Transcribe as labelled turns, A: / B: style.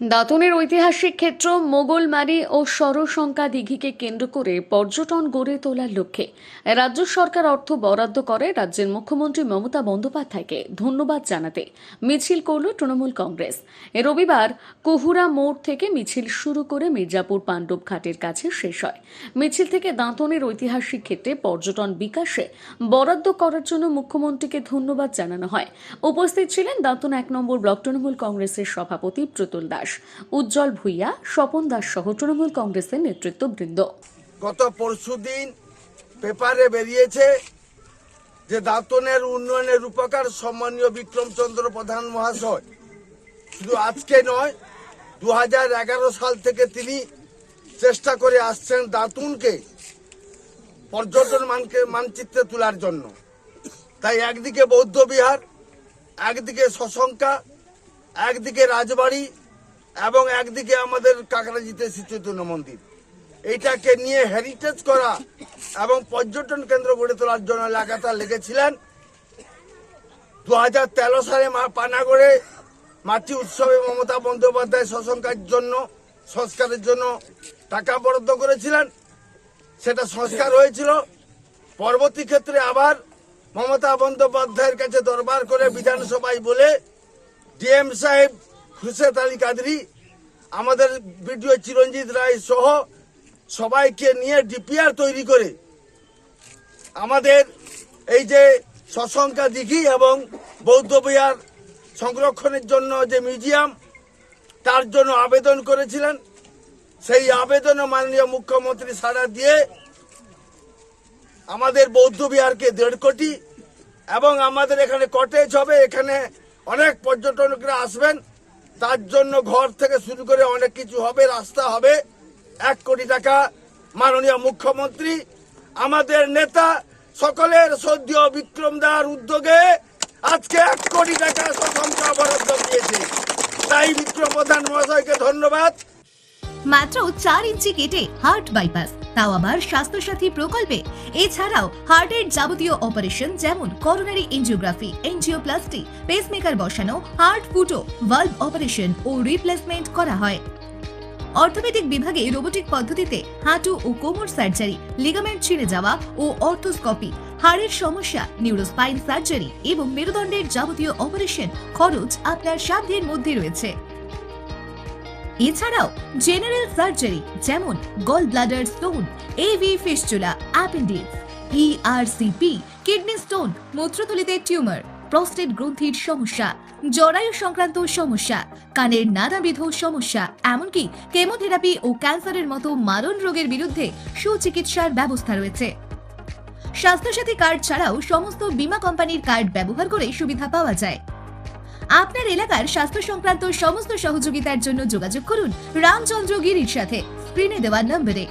A: দাঁতনের ঐতিহাসিক ক্ষেত্র মোগলমারি ও সরশঙ্কা দিঘিকে কেন্দ্র করে পর্যটন গড়ে তোলার লক্ষ্যে রাজ্য সরকার অর্থ বরাদ্দ করে রাজ্যের মুখ্যমন্ত্রী মমতা বন্দ্যোপাধ্যায়কে ধন্যবাদ জানাতে মিছিল করল তৃণমূল কংগ্রেস। রবিবার কুহুরা মোড় থেকে মিছিল শুরু করে মির্জাপুর পাণ্ডব ঘাটের কাছে শেষ হয়। মিছিল থেকে দাঁতনের ঐতিহাসিক ক্ষেত্রে পর্যটন বিকাশে বরাদ্দ করার জন্য মুখ্যমন্ত্রীকে ধন্যবাদ জানানো হয়। উপস্থিত ছিলেন দাঁতন 1 নম্বর ব্লক তৃণমূল কংগ্রেসের সভাপতি প্রতুল দাস, উজ্জ্বল ভুইয়া, স্বপন দাস সহ তৃণমূল কংগ্রেসের নেতৃত্ববৃন্দ।
B: গত পরশুদিন পেপারে বেরিয়েছে যে দাঁতনের উন্নয়নের রূপকার সম্মানীয় বিক্রমচন্দ্র প্রধান মহাশয় শুধু আজকে নয়, 2011 সাল থেকে তিনি চেষ্টা করে আসছেন দাঁতুনকে পর্যটন মানচিত্রে তোলার জন্য। তাই একদিকে বৌদ্ধ বিহার, একদিকে শশঙ্কা, একদিকে রাজবাড়ি এবং একদিকে আমাদের কাকরাজিতে শ্রীচৈতন্য মন্দির, এইটাকে নিয়ে হেরিটেজ করা এবং পর্যটন কেন্দ্র গড়ে তোলার জন্য লাগাতার লেগেছিলেন। 2013 সালে পানাগড়ে মাতৃ উৎসবে মমতা বন্দ্যোপাধ্যায় শশঙ্কার জন্য সংস্কারের জন্য টাকা বরাদ্দ করেছিলেন, সেটা সংস্কার হয়েছিল। পরবর্তী ক্ষেত্রে আবার মমতা বন্দ্যোপাধ্যায়ের কাছে দরবার করে বিধানসভায় বলে ডিএম সাহেব খুরশেদ আলী কাদরি, আমাদের বিডিও চিরঞ্জিত রায় সহ সবাইকে নিয়ে ডিপিআর তৈরি করে আমাদের এই যে শশঙ্কা দিঘি এবং বৌদ্ধ বিহার সংরক্ষণের জন্য যে মিউজিয়াম, তার জন্য আবেদন করেছিলেন। সেই আবেদনে মাননীয় মুখ্যমন্ত্রী সাড়া দিয়ে আমাদের বৌদ্ধ বিহারকে 1.5 কোটি এবং আমাদের এখানে কটেজ হবে, এখানে অনেক পর্যটকরা আসবেন, তার জন্য ঘর থেকে শুরু করে অনেক কিছু হবে, রাস্তা হবে। 1 কোটি টাকা মাননীয় মুখ্যমন্ত্রী আমাদের নেতা সকলের শ্রদ্ধেয় বিক্রমদার উদ্যোগে আজকে 1 কোটি টাকা শশঙ্কা বরাদ্দ দিয়েছে। তাই বিক্রম প্রধান মহাশয়কে ধন্যবাদ।
C: মাত্র 4 ইঞ্চি কেটে হার্ট বাইপাস, তাও আবার স্বাস্থ্যসাথী প্রকল্পে। এছাড়াও হার্টের যাবতীয় অপারেশন যেমন করোনারি এনজিওগ্রাফি, এনজিওপ্লাস্টি, পেসমেকার বসানো, হার্ট ফুটো, ভালভ অপারেশন ও রিপ্লেসমেন্ট করা হয়। অর্থোপেডিক বিভাগে রোবোটিক পদ্ধতিতে হাঁটু ও কোমর সার্জারি, লিগামেন্ট ছিঁড়ে যাওয়া ও অর্থোস্কোপি, হাড়ের সমস্যা, নিউরোস্পাইন সার্জারি এবং মেরুদণ্ডের যাবতীয় অপারেশন খরচ আপনার সাধ্যের মধ্যে রয়েছে। এছাড়াও জেনারেল সার্জারি যেমন gall bladder stone, AV fistula, appendix, ERCP, kidney stone, মূত্রথলিতে টিউমার, প্রস্টেট গ্রন্থির সমস্যা, জরায়ু সংক্রান্ত সমস্যা, কানের নানাবিধ সমস্যা, এমনকি কেমোথেরাপি ও ক্যান্সারের মতো মারণ রোগের বিরুদ্ধে সুচিকিৎসার ব্যবস্থা রয়েছে। স্বাস্থ্যসাথী কার্ড ছাড়াও সমস্ত বীমা কোম্পানির কার্ড ব্যবহার করে সুবিধা পাওয়া যায়। আপনার এলাকার স্বাস্থ্য সংক্রান্ত সমস্ত সহযোগিতার জন্য যোগাযোগ করুন রামচন্দ্র গিরির সাথে স্ক্রিনে দেওয়া নম্বরে।